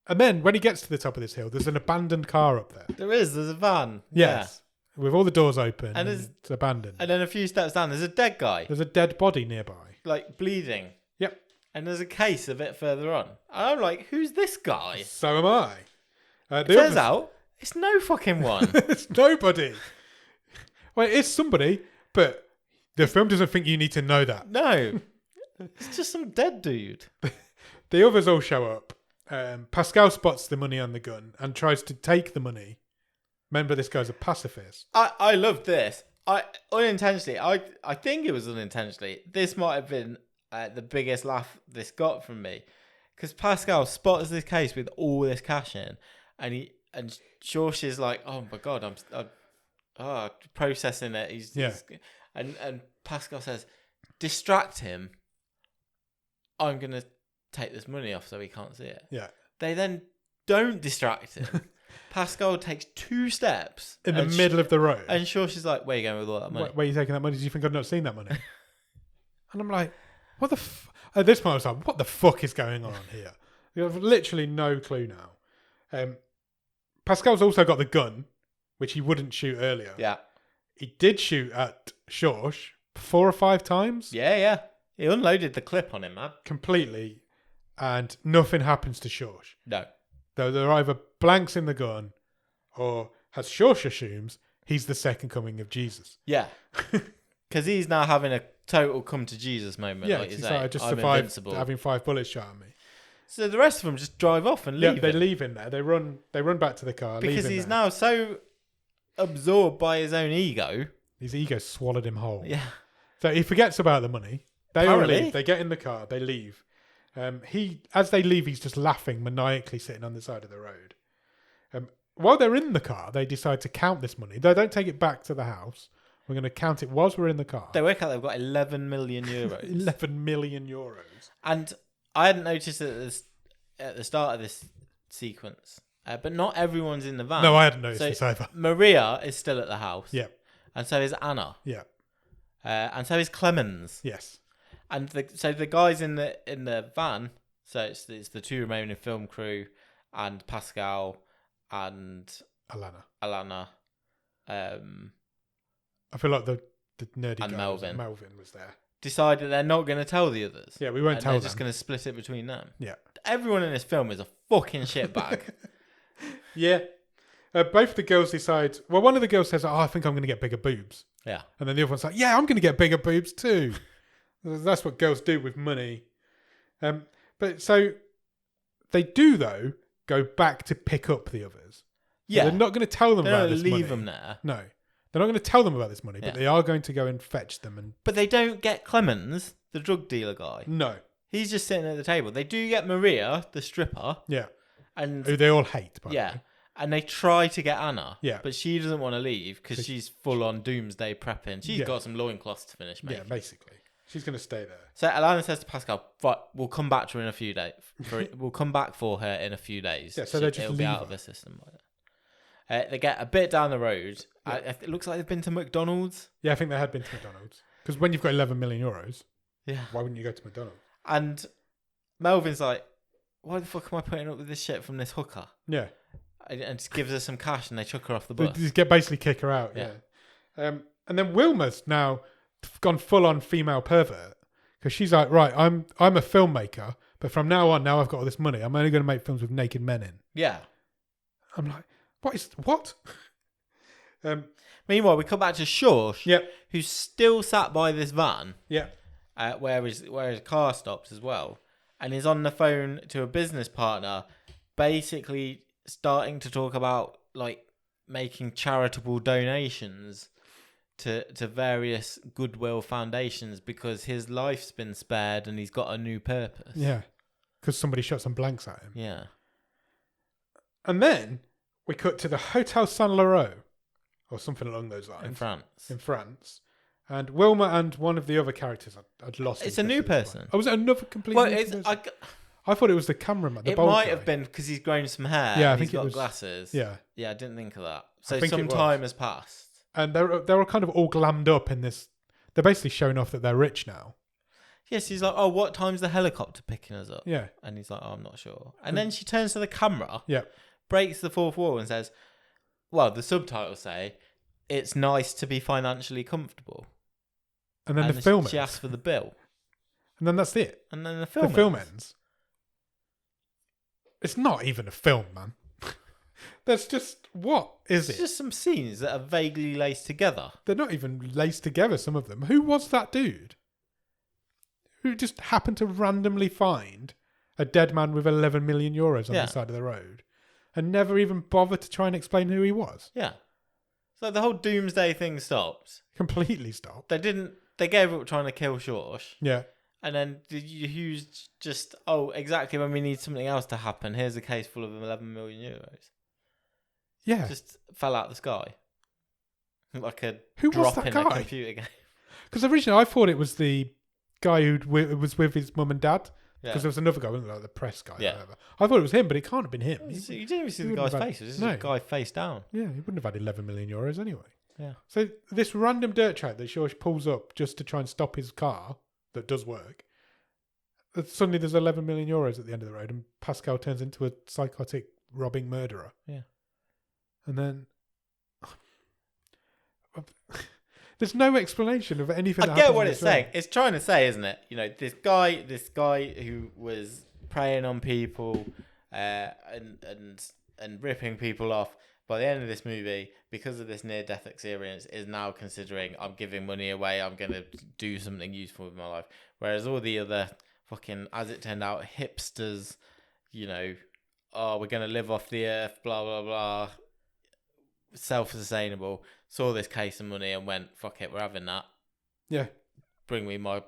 and then when he gets to the top of this hill, there's an abandoned car up there. There's a van. Yes, with all the doors open, And and it's abandoned. And then a few steps down, there's a dead guy, There's a dead body nearby. like bleeding. Yep. And there's a case a bit further on. And I'm like, who's this guy? So am I. Turns out, it's no fucking one. it's nobody. Well, it is somebody, but the film doesn't think you need to know that. No. It's just some dead dude. The others all show up. Pascal spots the money on the gun and tries to take the money. Remember, this guy's a pacifist. I loved this. I think it was unintentionally. This might have been the biggest laugh this got from me, because Pascal spots this case with all this cash in, and Shorsh is like, "Oh my god, I'm processing it." He's and Pascal says, "Distract him. I'm gonna take this money off so he can't see it." Yeah. They then don't distract him. Pascal takes 2 steps In the middle of the road. and Shorsh is like, "Where are you going with all that money?" Where are you taking that money? Do you think I've not seen that money? And I'm like, what the at this point I was like, what the fuck is going on here? You have literally no clue now. Pascal's also got the gun, which he wouldn't shoot earlier. Yeah. He did shoot at Shorsh 4 or 5 times. Yeah. He unloaded the clip on him, man. Completely. And nothing happens to Shorsh. No. Though there are either blanks in the gun, or, as Shorsh assumes, he's the second coming of Jesus. Yeah. Because he's now having a total come to Jesus moment. Yeah, like you he's say. like, I just I'm survived invincible. having 5 bullets shot at me. So the rest of them just drive off and leave. Yeah, they him. leave him there. They run back to the car. Because leave him he's there. now so absorbed by his own ego. His ego swallowed him whole. Yeah. So he forgets about the money. They all Apparently. leave. They get in the car. They leave. As they leave, he's just laughing maniacally, sitting on the side of the road. While they're in the car, they decide to count this money. They don't take it back to the house. We're going to count it whilst we're in the car. They work out they've got 11 million euros. 11 million euros. And I hadn't noticed it at the start of this sequence. But not everyone's in the van. No, I hadn't noticed So this either. Maria is still at the house. Yeah. And so is Anna. Yeah. And so is Clemens. Yes. And so the guys in the van, so it's the 2 remaining film crew and Pascal and Alana. I feel like the nerdy And guy Melvin. Melvin was there. decided they're not going to tell the others. Yeah, we won't and tell they're them. just going to split it between them. Yeah. Everyone in this film is a fucking shitbag. Yeah. Both of the girls decide. Well, one of the girls says, "Oh, I think I'm going to get bigger boobs," Yeah. and then the other one's like, "Yeah, I'm going to get bigger boobs too." That's what girls do with money. But so they do though go back to pick up the others. So Yeah. they're not going to tell them They about don't this leave money. them there. No, they're not going to tell them about this money, but Yeah. they are going to go and fetch them. And But they don't get Clemens, the drug dealer guy. no, He's just sitting at the table. They do get Maria, the stripper, yeah, and who they all hate. By the yeah, way. And they try to get Anna. Yeah. But she doesn't want to leave because she's full on doomsday prepping. She's got some loincloths to finish making. Yeah, basically. She's going to stay there. So Alana says to Pascal, right, we'll come back to her in a few days. We'll come back for her in a few days. Yeah, so they just it'll be leave out her. of the system by then. They get a bit down the road. Yeah. It looks like they've been to McDonald's. Yeah, I think they had been to McDonald's. Because when you've got 11 million euros, Yeah. why wouldn't you go to McDonald's? And Melvin's like, why the fuck am I putting up with this shit from this hooker? Yeah. And just gives her some cash and they chuck her off the They bus. just basically kick her out. Yeah. And then Wilma's now gone full on female pervert because she's like, right, I'm a filmmaker, but from now on, now I've got all this money, I'm only going to make films with naked men in. Yeah. I'm like, what? Meanwhile, we come back to Shorsh, Yep. who's still sat by this van, Yeah. where his car stops as well, and is on the phone to a business partner, basically starting to talk about like making charitable donations to various goodwill foundations because his life's been spared and he's got a new purpose. Yeah. Because somebody shot some blanks at him. Yeah. And then we cut to the Hotel Saint Laurent, or something along those lines. In France. In France. And Wilma and one of the other characters, I'd lost. It's a new person. Oh, was it another completely Well, new it's, person? I, I thought it was the cameraman. The it bald might guy. have been because he's grown some hair. Yeah, I and think he's it got was- glasses. Yeah. Yeah, I didn't think of that. So think it some was. time has passed. And they're kind of all glammed up in this. They're basically showing off that they're rich now. Yes, he's like, oh, what time's the helicopter picking us up? Yeah. And he's like, oh, I'm not sure. And then she turns to the camera, Yeah. breaks the fourth wall and says, well, the subtitles say, it's nice to be financially comfortable. And then and the film she ends. asks for the bill. And then that's it. And then the film The film ends. ends. It's not even a film, man. That's just, what is It's it? just some scenes that are vaguely laced together. They're not even laced together, some of them. Who was that dude? Who just happened to randomly find a dead man with 11 million euros on Yeah. the side of the road and never even bothered to try and explain who he was? Yeah. So the whole doomsday thing stopped. Completely stopped. They gave up trying to kill Shorsh. Yeah. And then Hughes just, exactly when we need something else to happen, here's a case full of 11 million euros. Yeah. Just fell out of the sky. Like a Who was drop that in a guy? computer game. Because originally I thought it was the guy who was with his mum and dad. Yeah. Because there was another guy, wasn't there, like the press guy Yeah. or whatever. I thought it was him, but it can't have been him. You didn't even see he the wouldn't guy's have had- face. It was just no. a guy face down. Yeah, he wouldn't have had 11 million euros anyway. Yeah. So this random dirt track that George pulls up just to try and stop his car that does work. Suddenly there's 11 million euros at the end of the road and Pascal turns into a psychotic robbing murderer. Yeah. And then there's no explanation of anything. I get what it's saying. It's trying to say, isn't it? You know, this guy who was preying on people and ripping people off. By the end of this movie, because of this near-death experience, is now considering, I'm giving money away, I'm going to do something useful with my life. Whereas all the other fucking, as it turned out, hipsters, you know, we're going to live off the earth, blah, blah, blah, self-sustainable, saw this case of money and went, fuck it, we're having that. Yeah. Bring me my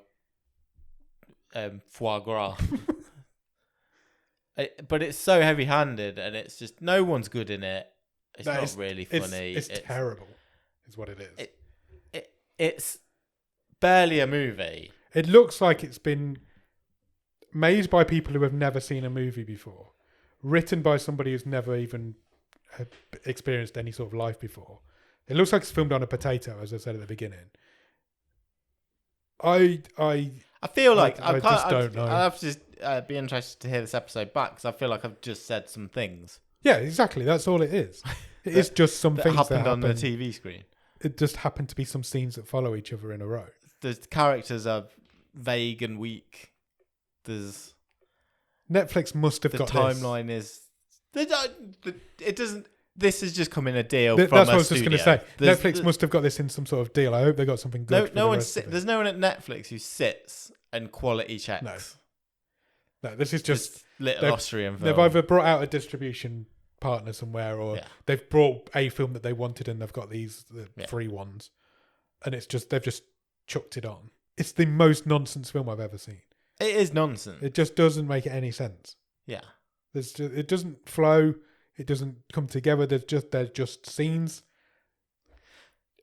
foie gras. But it's so heavy-handed, and it's just, no one's good in it. It's not really funny. It's terrible, is what it is. It's barely a movie. It looks like it's been made by people who have never seen a movie before, written by somebody who's never even experienced any sort of life before. It looks like it's filmed on a potato, as I said at the beginning. I feel like I just don't know. I'll have to just be interested to hear this episode back because I feel like I've just said some things Yeah, exactly. That's all it is. It is just some that things happened that on the happen. TV screen. It just happened to be some scenes that follow each other in a row. The characters are vague and weak. There's Netflix must have the got timeline is. It doesn't. This has just come in a deal this. from That's a what I was just going to say. studio. Netflix must have got this in some sort of deal. I hope they got something good. No for one. the rest of it. There's no one at Netflix who sits and quality checks. No, this is just This little they've- Austrian film. they've either brought out a distribution partner somewhere, or Yeah. they've brought a film that they wanted, and they've got the Yeah. free ones, and it's just they've just chucked it on. It's the most nonsense film I've ever seen. It is nonsense. It just doesn't make any sense. Yeah. It doesn't flow. It doesn't come together. They're just scenes.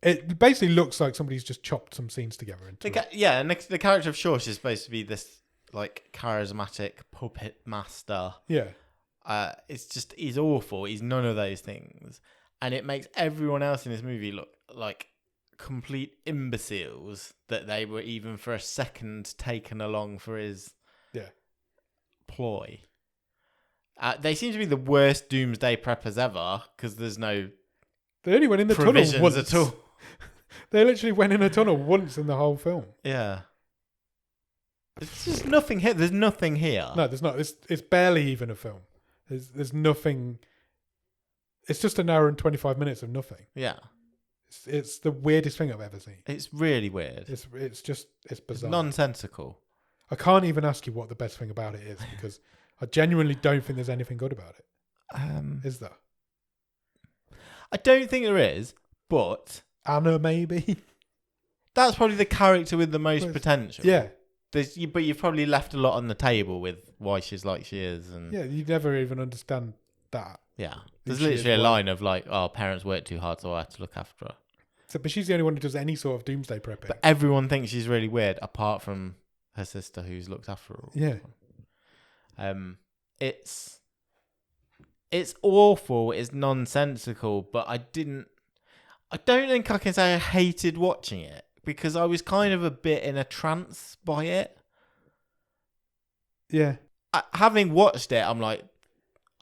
It basically looks like somebody's just chopped some scenes together into and the character of Shorsh is supposed to be this like charismatic puppet master. Yeah. He's awful. He's none of those things, and it makes everyone else in this movie look like complete imbeciles that they were even for a second taken along for his ploy. They seem to be the worst doomsday preppers ever because there's no. They only went in the tunnel once at all. They literally went in a tunnel once in the whole film. Yeah. There's just nothing here. There's nothing here. No, there's not. It's barely even a film. There's nothing. It's just an hour and 25 minutes of nothing. Yeah. It's the weirdest thing I've ever seen. It's really weird. It's bizarre. It's nonsensical. I can't even ask you what the best thing about it is because I genuinely don't think there's anything good about it. Is there? I don't think there is, but Anna maybe. That's probably the character with the most potential. Yeah. But you've probably left a lot on the table with why she's like she is, and yeah, you never even understand that. Yeah, there's literally a line of like, "Oh, parents work too hard, so I have to look after her." So, but she's the only one who does any sort of doomsday prepping. But everyone thinks she's really weird, apart from her sister, who's looked after her. Yeah. It's awful. It's nonsensical, but I don't think I can say I hated watching it because I was kind of a bit in a trance by it. Yeah. Having watched it, I'm like,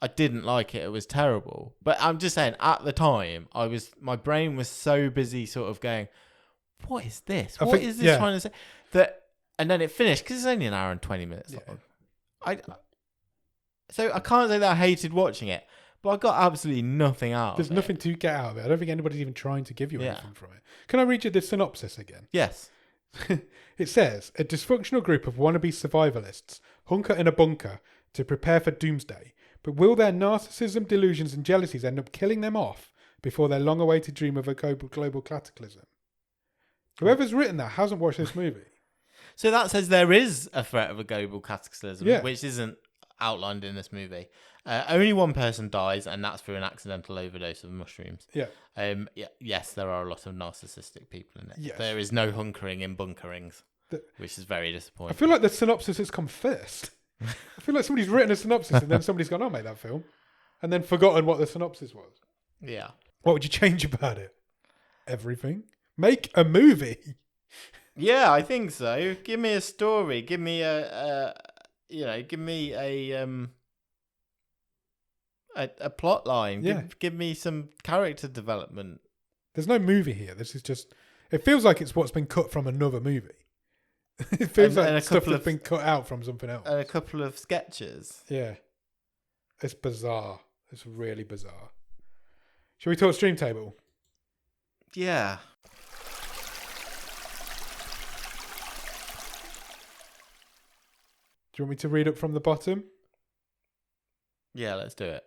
I didn't like it. It was terrible. But I'm just saying, at the time, my brain was so busy, sort of going, "What is this? What is this trying to say?" And then it finished because it's only an hour and 20 minutes long. So I can't say that I hated watching it, but I got absolutely nothing out of it. There's nothing to get out of it. I don't think anybody's even trying to give you anything from it. Can I read you the synopsis again? Yes. It says, a dysfunctional group of wannabe survivalists hunker in a bunker to prepare for doomsday, but will their narcissism, delusions and jealousies end up killing them off before their long-awaited dream of a global cataclysm? Whoever's written that hasn't watched this movie. So that says there is a threat of a global cataclysm, which isn't outlined in this movie. Only one person dies, and that's through an accidental overdose of mushrooms. Yeah. Yes, there are a lot of narcissistic people in it. Yes. There is no hunkering in bunkerings, which is very disappointing. I feel like the synopsis has come first. I feel like somebody's written a synopsis and then somebody's gone, "I'll make that film," and then forgotten what the synopsis was. Yeah. What would you change about it? Everything. Make a movie. Yeah, I think so. Give me a story. Give me a plot line. Yeah. Give me some character development. There's no movie here. This is just. It feels like it's what's been cut from another movie. It feels like stuff that's been cut out from something else. And a couple of sketches. Yeah. It's bizarre. It's really bizarre. Shall we talk Stream Table? Yeah. Do you want me to read up from the bottom? Yeah, let's do it.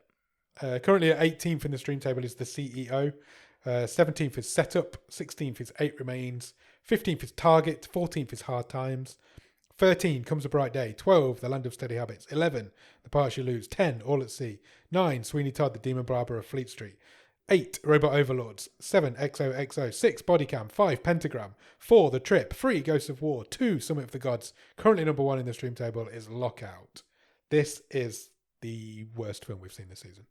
Currently at 18th in the Stream Table is The CEO. 17th is Setup. 16th is 8 Remains. 15th is Target. 14th is Hard Times. 13, Comes a Bright Day. 12, The Land of Steady Habits. 11, The Parts You Lose. 10, All at Sea. 9, Sweeney Todd, The Demon Barber of Fleet Street. 8, Robot Overlords. 7, XOXO. 6, Bodycam. 5, Pentagram. 4, The Trip. 3, Ghosts of War. 2, Summit of the Gods. Currently number 1 in the Stream Table is Lockout. This is the worst film we've seen this season.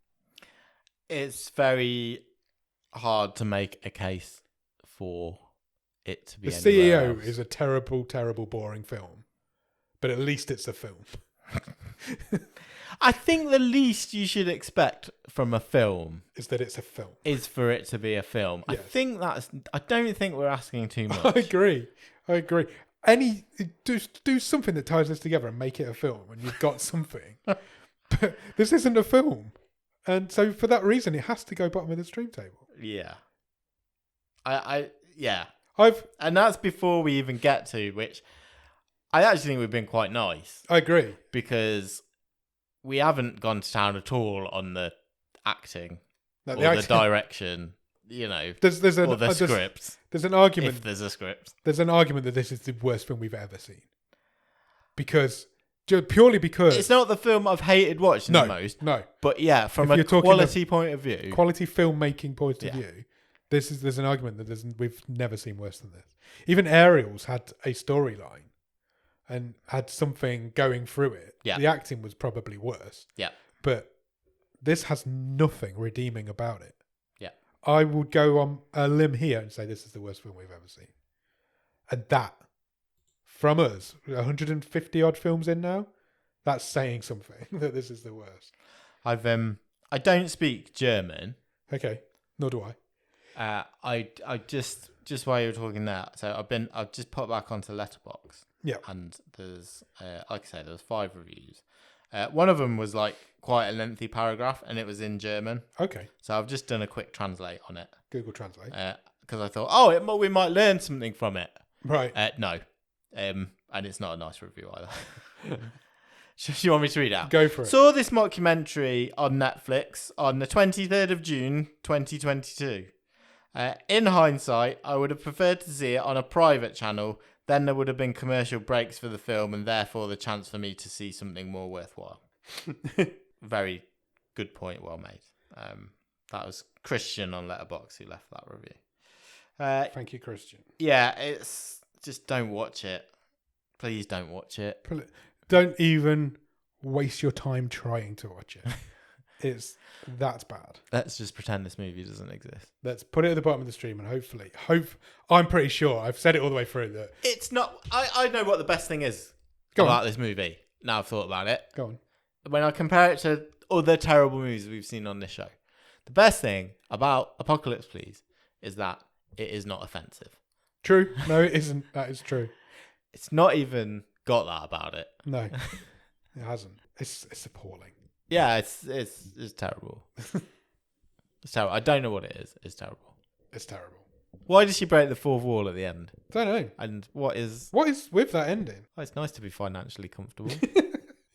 It's very hard to make a case for it to be The CEO is a terrible, terrible, boring film. But at least it's a film. I think the least you should expect from a film is that it's a film. Is for it to be a film. Yes. I don't think we're asking too much. I agree. Do something that ties this together and make it a film and you've got something. But this isn't a film. And so for that reason, it has to go bottom of the Stream Table. Yeah. Yeah. And that's before we even get to, which I actually think we've been quite nice. I agree. Because we haven't gone to town at all on the acting or the direction, you know, there's or the script. There's an argument. If there's a script. There's an argument that this is the worst film we've ever seen. Because Purely because It's not the film I've hated watching the most, no but yeah, from If a you're talking quality point of view, quality filmmaking point of Yeah. view, there's an argument that we've never seen worse than this. Even Aerials had a storyline and had something going through it. Yeah. The acting was probably worse. Yeah. But this has nothing redeeming about it. Yeah. I would go on a limb here and say this is the worst film we've ever seen. And that, from us, 150 odd films in now, that's saying something that this is the worst. I don't speak German. Okay, nor do I. I just while you were talking there, so I've just put back onto Letterboxd. Yeah. And there's like I said, there's 5 reviews. One of them was like quite a lengthy paragraph, and it was in German. Okay, So I've just done a quick translate on it Google Translate. because I thought, we might learn something from it. Right. No, and it's not a nice review either. Do you want me to read it out? Go for it. Saw this mockumentary on Netflix on the 23rd of June, 2022. In hindsight, I would have preferred to see it on a private channel. Then there would have been commercial breaks for the film and therefore the chance for me to see something more worthwhile. Very good point, well made. That was Christian on Letterboxd who left that review. Thank you, Christian. Yeah, it's just don't watch it. Please don't watch it. Don't even waste your time trying to watch it. It's that bad. Let's just pretend this movie doesn't exist. Let's put it at the bottom of the stream and hopefully, I'm pretty sure, I've said it all the way through that. It's not. I know what the best thing is about this movie. Now I've thought about it. Go on. When I compare it to other terrible movies we've seen on this show, the best thing about Apocalypse Please is that it is not offensive. True. No, it isn't. That is true. It's not even got that about it. No, it hasn't. It's appalling. Yeah, it's terrible. It's terrible. I don't know what it is. It's terrible. It's terrible. Why does she break the fourth wall at the end? Don't know. And what is with that ending? Oh, it's nice to be financially comfortable.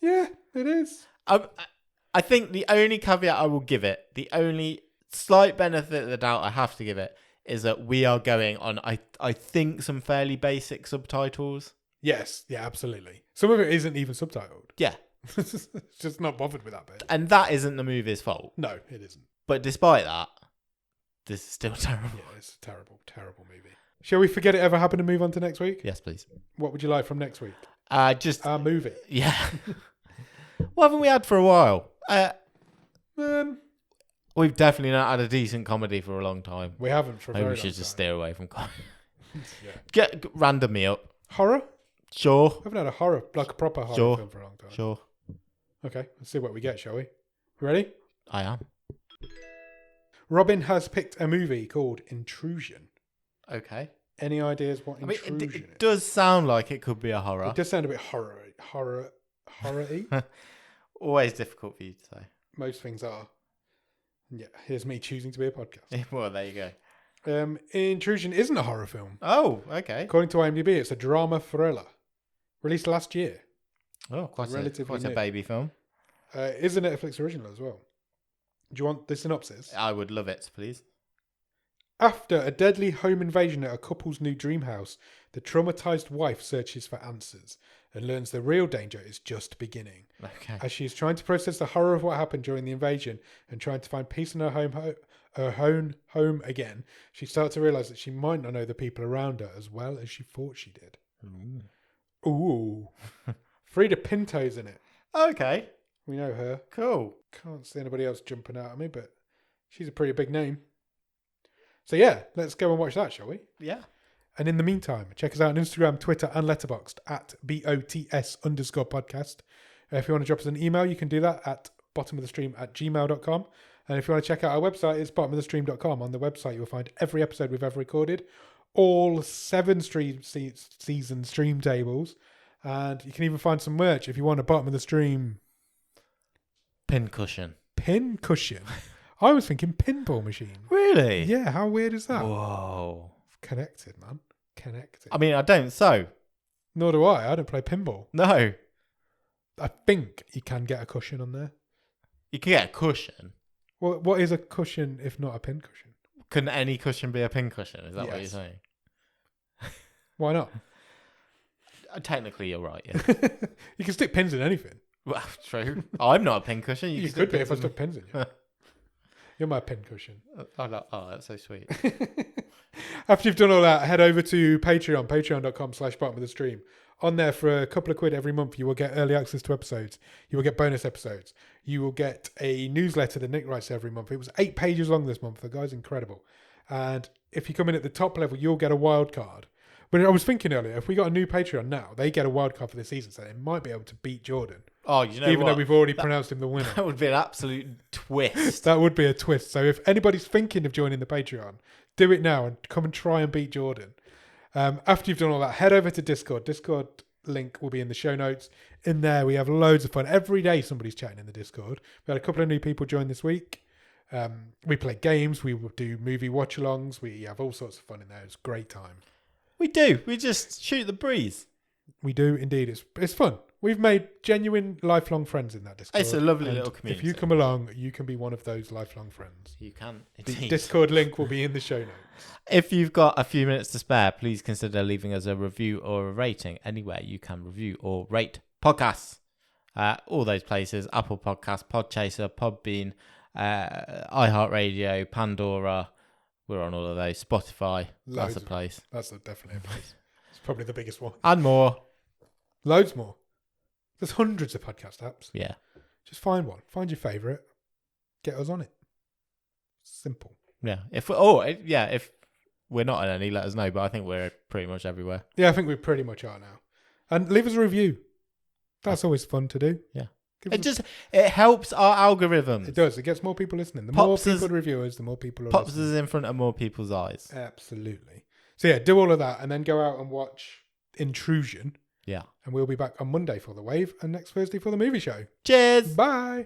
Yeah, it is. I think the only caveat I will give it, the only slight benefit of the doubt I have to give it, is that we are going on, I think, some fairly basic subtitles. Yes, yeah, absolutely. Some of it isn't even subtitled. Yeah. It's just not bothered with that bit. And that isn't the movie's fault. No, it isn't. But despite that, this is still terrible. Yeah, it's a terrible, terrible movie. Shall we forget it ever happened and move on to next week? Yes, please. What would you like from next week? Just Our movie. Yeah. What haven't we had for a while? We've definitely not had a decent comedy for a long time. We haven't for a Maybe very we should long just time. steer away from comedy. Yeah. Get random me up. Horror? Sure. I haven't had a horror, like a proper horror Sure. film for a long time. Sure. Okay, let's see what we get, shall we? Ready? I am. Robin has picked a movie called Intrusion. Okay. Any ideas what I mean, Intrusion it does sound like it could be a horror. is? It does sound a bit horror-y. Always difficult for you to say. Most things are. Yeah, here's me choosing to be a podcast. Well, there you go. Intrusion isn't a horror film. Oh, okay. According to IMDb, it's a drama thriller. Released last year. Oh, quite Relatively a new. baby film. It is a Netflix original as well. Do you want the synopsis? I would love it, please. After a deadly home invasion at a couple's new dream house, the traumatized wife searches for answers and learns the real danger is just beginning. Okay. As she is trying to process the horror of what happened during the invasion and trying to find peace in her home again, she starts to realize that she might not know the people around her as well as she thought she did. Ooh. Frida Pinto's in it. Okay. We know her. Cool. Can't see anybody else jumping out at me, but she's a pretty big name. So yeah, let's go and watch that, shall we? Yeah. And in the meantime, check us out on Instagram, Twitter, and Letterboxd at BOTS_podcast. If you want to drop us an email, you can do that at bottomofthestream@gmail.com. And if you want to check out our website, it's bottomofthestream.com. On the website, you'll find every episode we've ever recorded, all 7 season stream tables, and you can even find some merch if you want a Bottom of the Stream Pincushion. pin cushion. I was thinking pinball machine. Really? Yeah, how weird is that? Whoa. Connected, man. Connected. I mean, I don't sew. Nor do I. I don't play pinball. No. I think you can get a cushion on there. You can get a cushion. What is a cushion if not a pin cushion? Can any cushion be a pincushion? Is that what you're Yes. saying? Why not? Technically, you're right. Yeah. You can stick pins in anything. Well, true. I'm not a pincushion. You can could be stick if I pins in stuck pins in you. You're my pin cushion. Oh, that's so sweet. After you've done all that, head over to Patreon, patreon.com/bottom of the stream. On there for a couple of quid every month, you will get early access to episodes. You will get bonus episodes. You will get a newsletter that Nick writes every month. It was 8 pages long this month. The guy's incredible. And if you come in at the top level, you'll get a wild card. But I was thinking earlier, if we got a new Patreon now, they get a wild card for the season, so they might be able to beat Jordan. Oh, you know even what? though we've already pronounced him the winner. That would be an absolute twist. That would be a twist. So if anybody's thinking of joining the Patreon, do it now and come and try and beat Jordan. After you've done all that, head over to Discord. Discord link will be in the show notes. In there, we have loads of fun. Every day somebody's chatting in the Discord. We had a couple of new people join this week. We play games. We will do movie watch-alongs. We have all sorts of fun in there. It's a great time. We do. We just shoot the breeze. We do indeed. It's fun. We've made genuine lifelong friends in that Discord. It's a lovely and little community. If you come along, you can be one of those lifelong friends. You can. The Indeed. Discord link will be in the show notes. If you've got a few minutes to spare, please consider leaving us a review or a rating anywhere you can review or rate podcasts. All those places: Apple Podcasts, Podchaser, Podbean, iHeartRadio, Pandora. We're on all of those. Spotify. Loads That's a place. That's definitely a place. It's probably the biggest one. And more. Loads more. There's hundreds of podcast apps. Yeah. Just find one. Find your favourite. Get us on it. Simple. Yeah. If we're not on any, let us know. But I think we're pretty much everywhere. Yeah, I think we pretty much are now. And leave us a review. That's always fun to do. Yeah. Give us It helps our algorithm. It does. It gets more people listening. The Pops more us- people review us, the more people are Pops listening. us in front of more people's eyes. Absolutely. So yeah, do all of that and then go out and watch Intrusion. Yeah. And we'll be back on Monday for The Wave and next Thursday for the movie show. Cheers. Bye.